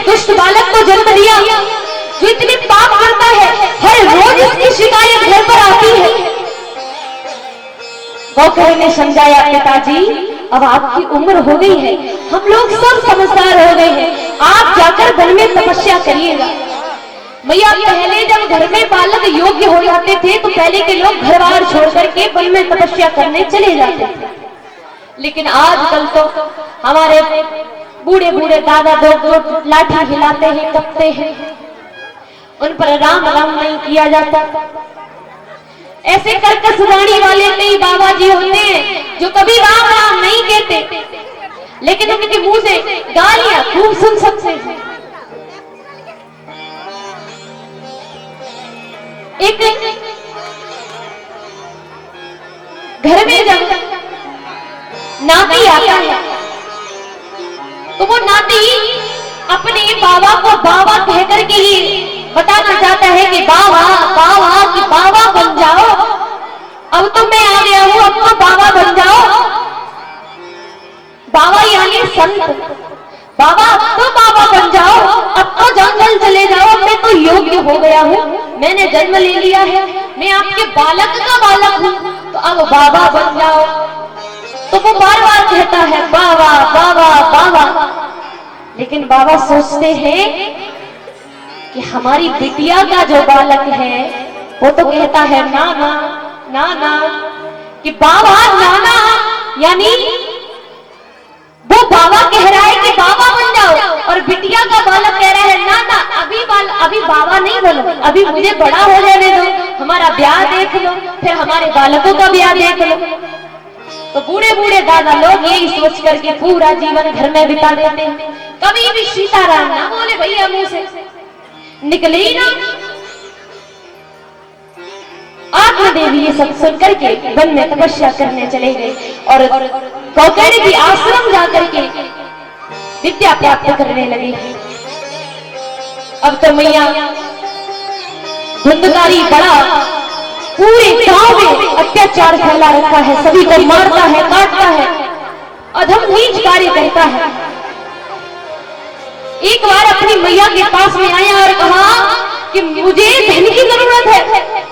दुष्ट बालक को जन्म दिया जो इतने पाप करता है, हर रोज इसकी शिकायत घर पर आती है। गौकर्ण ने समझाया, पिताजी अब आपकी उम्र हो गई है, हम लोग सब समझदार हो गए हैं, आप जाकर वन में तपस्या करिएगा। मैया पहले जब घर में बालक योग्य हो जाते थे तो पहले के लोग घर बार छोड़ करके वन में तपस्या करने चले जाते थे, लेकिन आजकल तो हमारे बूढ़े बूढ़े दादा लोग लाठी हिलाते हैं, कपते हैं, उन पर राम राम नहीं किया जाता। ऐसे कर्कश वाणी वाले कई बाबा जी होते हैं जो कभी राम राम नहीं कहते, लेकिन उनके मुंह से गालियां खूब सुन सकते हैं। एक घर में जब नाती आता है तो वो नाती अपने बाबा को बाबा कहकर के ही बताना चाहता है कि बाबा बाबा कि बाबा बन जाओ, अब तो मैं आ गया हूं, अब तो बाबा बन जाओ। बाबा यानी संत, बाबा अब तो बाबा बन जाओ, अब तो जंगल चले जाओ, मैं तो योग्य हो गया हूं, मैंने जन्म ले लिया है, मैं आपके बालक का बालक हूं, तो अब बाबा बन जाओ। तो वो बार बार कहता है बाबा बाबा बाबा, लेकिन बाबा सोचते हैं कि हमारी बिटिया का जो बालक है वो तो कहता है नाना नाना, कि बाबा नाना, यानी वो बाबा कह रहा है कि बाबा बन जाओ, और बिटिया का बालक कह रहा है नाना अभी बाबा नहीं बनो, अभी मुझे बड़ा हो जाने दो, हमारा ब्याह देख लो, फिर हमारे बालकों का ब्याह देख लो। तो बूढ़े बूढ़े दादा लोग यही सोच करके पूरा जीवन घर में बिता देते हैं, कभी भी सीताराम ना बोले भैया मुंह से, निकले ही ना। आत्मदेवी ये सब सुन करके वन में तपस्या करने चले गए और गौकर्ण की आश्रम जाकर के विद्या प्राप्त करने लगे। अब तो मैया धुंधकारी बड़ा पूरे गांव में अत्याचार फैला रखा है, सभी को मारता है, काटता है, अधम नीच कार्य करता है। एक बार अपनी मैया के पास में आया और कहा कि मुझे धन की जरूरत है,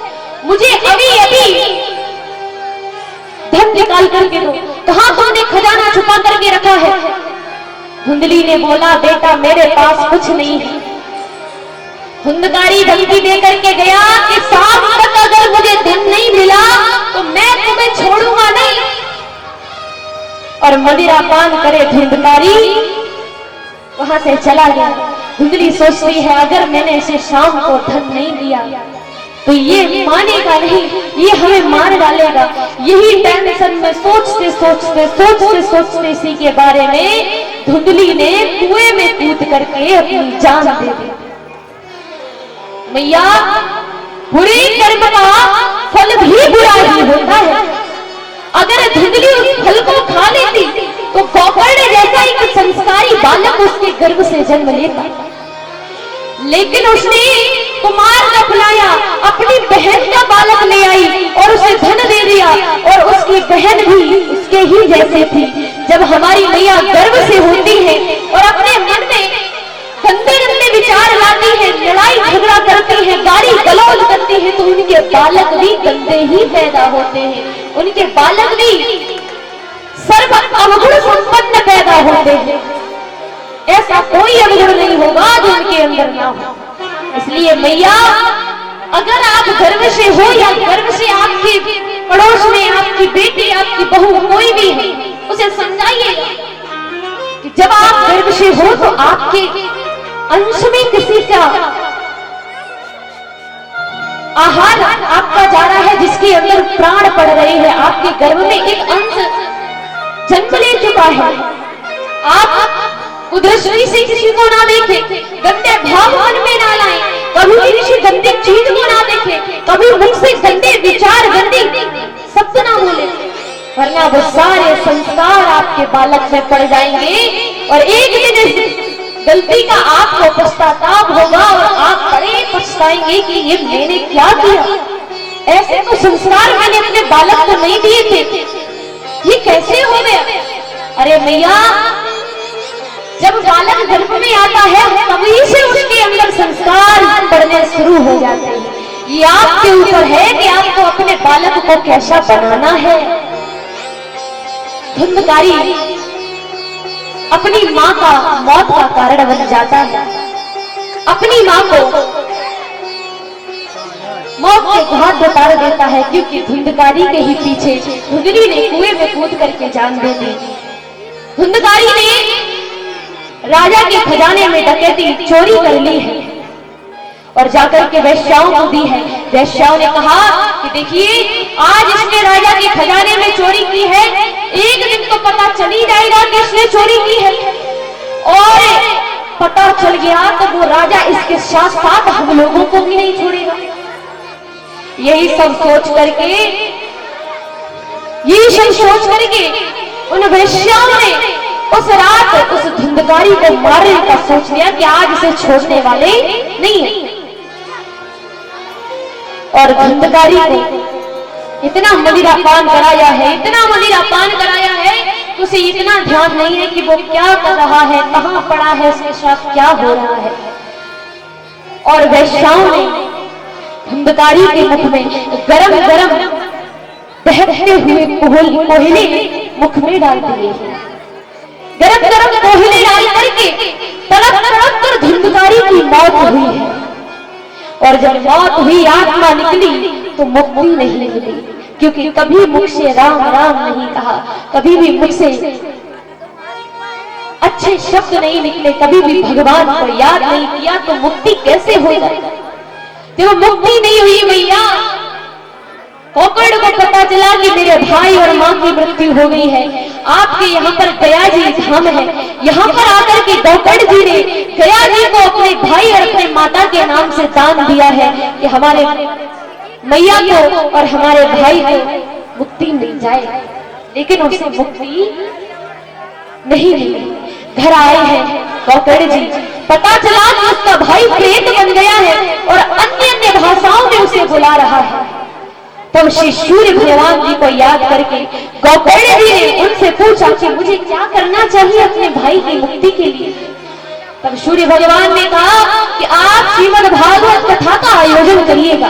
मुझे अभी अभी धन निकाल करके दो। कहां तुमने खजाना छुपा करके रखा है? धुंधली ने बोला, बेटा मेरे पास कुछ नहीं है। धुंधकारी धमकी दे करके गया कि शाम तक अगर मुझे धन नहीं मिला तो मैं तुम्हें छोड़ूंगा नहीं। और मदिरा पान करे धुंधकारी वहां से चला गया। धुंधली सोचती है अगर मैंने इसे शाम को धन नहीं दिया तो ये मानेगा नहीं, ये हमें मार डालेगा। यही टेंशन में सोचते सोचते सोचते सोचते इसी के बारे में धुंधली ने कुएं में कूद करके अपनी जान दे दी। मैया बुरे कर्म का फल भी बुरा ही होता है। अगर धुंधली उस फल को खा लेती तो गौकर्ण जैसा एक संस्कारी बालक उसके गर्भ से जन्म लेता, लेकिन उसने कुमार न बुलाया, अपनी बहन का बालक ले आई और उसे धन दे दिया और उसकी बहन भी उसके ही जैसे थी। जब हमारी मैया गर्व से होती है और अपने मन में गंदे गंदे विचार लाती है, लड़ाई झगड़ा करती है, गाली गलौज करती है, तो उनके बालक भी गंदे ही पैदा होते हैं, उनके बालक भी सर्व अवगुण संपन्न पैदा होते हैं। ऐसा कोई अवगुण नहीं होगा जो उनके अंदर ना हो। इसलिए मैया अगर आप गर्व से हो या गर्व से आपके पड़ोस में आपकी बेटी आपकी बहू कोई भी है, उसे समझाइएगा कि जब आप गर्व से हो तो आपके अंश में किसी का आहार आपका जा रहा है, जिसके अंदर प्राण पड़ रहे हैं, आपके गर्भ में एक अंश जन्म ले चुका है। आप उदृष्टि से किसी को ना देखें, गंदे भाव मन में ना लाएं, कभी भी किसी गंदी चीज को ना देखें, कभी मुख से गंदे विचार गंदे शब्द ना बोले, वरना वो सारे संस्कार आपके बालक में पड़ जाएंगे और एक दिन इस गलती का आपको पश्चाताप होगा और आप बड़े पछताएंगे कि ये मैंने क्या किया। ऐसे तो संस्कार मैंने अपने बालक को नहीं दिए थे, ये कैसे हो गया? अरे मैया जब बालक गर्भ में आता है तभी ये आपके ऊपर है कि आपको अपने बालक को कैसा बनाना है। धुंधकारी अपनी मां का मौत का कारण बन जाता है, अपनी मां को मौत के घाट उतार देता है, क्योंकि धुंधकारी के ही पीछे धुंधली ने कुएं में कूद करके जान दे दी। धुंधकारी ने राजा के खजाने में डकैती चोरी कर ली है और जाकर के वेश्याओं को दी है। वेश्याओं ने कहा कि देखिए, आज इसने राजा के खजाने में चोरी की है, एक दिन तो पता चल ही जाएगा कि इसने चोरी की है, और पता चल गया तो वो राजा इसके साथ साथ हम लोगों को भी नहीं छोड़ेगा। यही सब सोच करके उन वेश्याओं ने उस रात उस धुंधकारी को मारने का सोच लिया कि आज इसे छोड़ने वाले नहीं है। और धुंधकारी को इतना मदिरा पान कराया है, इतना मदिरा पान कराया है, उसे इतना ध्यान नहीं है कि वो क्या कर रहा है, कहां पड़ा है, उसके साथ क्या हो रहा है। और वेश्याओं ने धुंधकारी के मुख में गरम गरम बहते हुए कोयले मुख में डाल दिए हैं। गरम गरम कोयले डाल करके तड़प तड़प कर धुंधकारी की मौत हुई है। और जब मौत हुई, आत्मा निकली तो मुक्ति नहीं मिली, क्योंकि कभी मुख से राम राम नहीं कहा, कभी भी मुख से अच्छे शब्द नहीं निकले, कभी भी भगवान को याद नहीं किया, तो मुक्ति कैसे हो जाए। जब मुक्ति नहीं हुई भैया, कोकड़ को पता चला कि मेरे भाई और मां की मृत्यु हो गई है। आपके यहाँ पर गया जी धाम है, यहाँ पर आकर के कोकड़ जी ने गया जी को अपने भाई और अपने माता के नाम से दान दिया है कि हमारे मैया को और हमारे भाई को मुक्ति मिल जाए, लेकिन उसे मुक्ति नहीं मिली। घर आए हैं कोकड़ जी, पता चला कि उसका भाई प्रेत बन गया है और अन्य अन्य भाषाओं में उसे बुला रहा है। तब श्री सूर्य भगवान जी को याद करके कोकड़ जी ने उनसे पूछा कि मुझे क्या करना चाहिए अपने भाई की मुक्ति के लिए। तब सूर्य भगवान ने कहा कि आप श्रीमद् भागवत कथा का आयोजन करिएगा,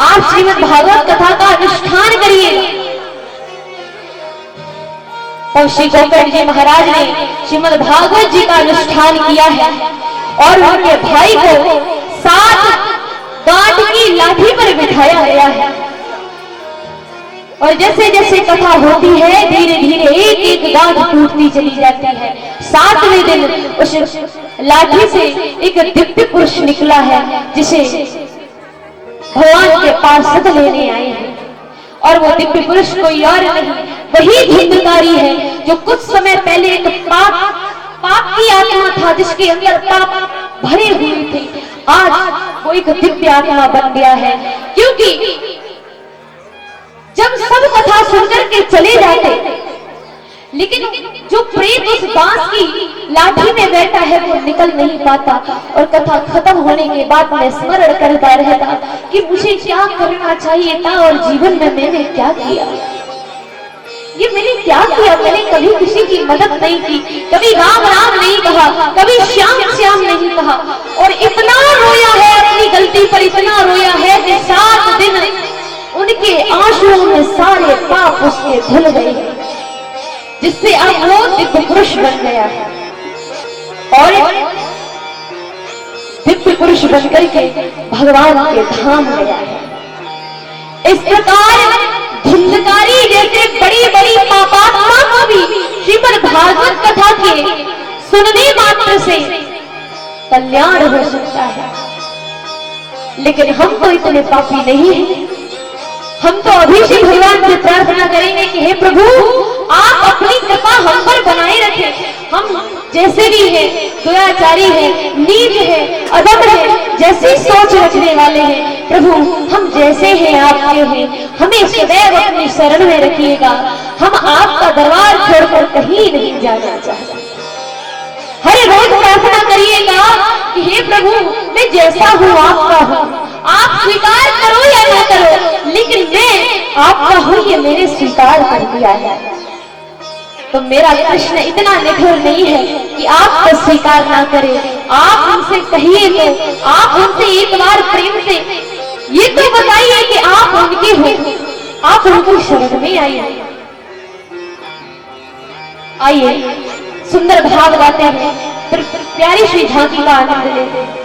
आप श्रीमद् भागवत कथा का अनुष्ठान करिएगा। और श्री कोकड़ जी महाराज ने श्रीमद् भागवत जी का अनुष्ठान किया है और उनके भाई को 7 गांठ की लाठी पर बिठाया गया है। और जैसे जैसे कथा होती है, धीरे धीरे एक एक गांठ टूटती चली जाती है। 7वें दिन उस लाठी से एक दिव्य पुरुष निकला है, जिसे भगवान के पार्षद लेने आए हैं। और वो दिव्य पुरुष कोई और नहीं, वही धुंधकारी है जो कुछ समय पहले एक पाप की आत्मा था, जिसके अंदर पाप भरे हुए थे। आज वो एक दिव्य आत्मा बन गया है, क्योंकि जब सब कथा सुनकर के चले जाते, लेकिन जो प्रेत उस बांस की लाठी में बैठा है वो निकल नहीं पाता। और कथा खत्म होने के बाद मैं स्मरण करता रहता कि मुझे क्या करना चाहिए था और जीवन में मैंने क्या किया, ये मैंने क्या किया। मैंने कभी किसी की मदद नहीं की, कभी राम राम नहीं कहा, कभी श्याम श्याम नहीं कहा, और इतना रोया है अपनी गलती पर, इतना रोया है कि 7 दिन उनके आंसुओं में सारे पाप उसके धुल गए, जिससे अब वो दिव्य पुरुष बन गया है। और दिव्य पुरुष बन करके भगवान के धाम गया है। इस प्रकार धुंधकारी जैसे बड़ी बड़ी पापात्मा को भी श्रीमद् भागवत कथा के सुनने मात्र से कल्याण हो सकता है। लेकिन हम तो इतने पापी नहीं हैं। हम तो अभी से भगवान से प्रार्थना करेंगे कि हे प्रभु, आप अपनी कृपा हम पर बनाए रखें। हम जैसे भी हैं, दुराचारी हैं, नीच हैं, अधम हैं, जैसी सोच रखने वाले हैं, प्रभु हम जैसे हैं आपके हैं, हमें सदैव अपनी शरण में रखिएगा। हम आपका दरबार छोड़कर कहीं नहीं जाना चाहते। हर रोज प्रार्थना करिएगा कि हे प्रभु, मैं जैसा हूँ आपका हूँ, आप स्वीकार करो या ना करो, लेकिन मैं आपका हूँ ये मैंने स्वीकार कर दिया है। तो मेरा कृष्ण इतना निठुर नहीं है कि आप तो स्वीकार ना करें। आप उनसे कहिए, तो आप उनसे एक बार प्रेम से ये तो बताइए कि आप उनके हो, आप उनकी शरण में आइए। आइए सुंदर भाव गाते हैं, फिर प्यारी सी झांकी का आनंद लेते हैं।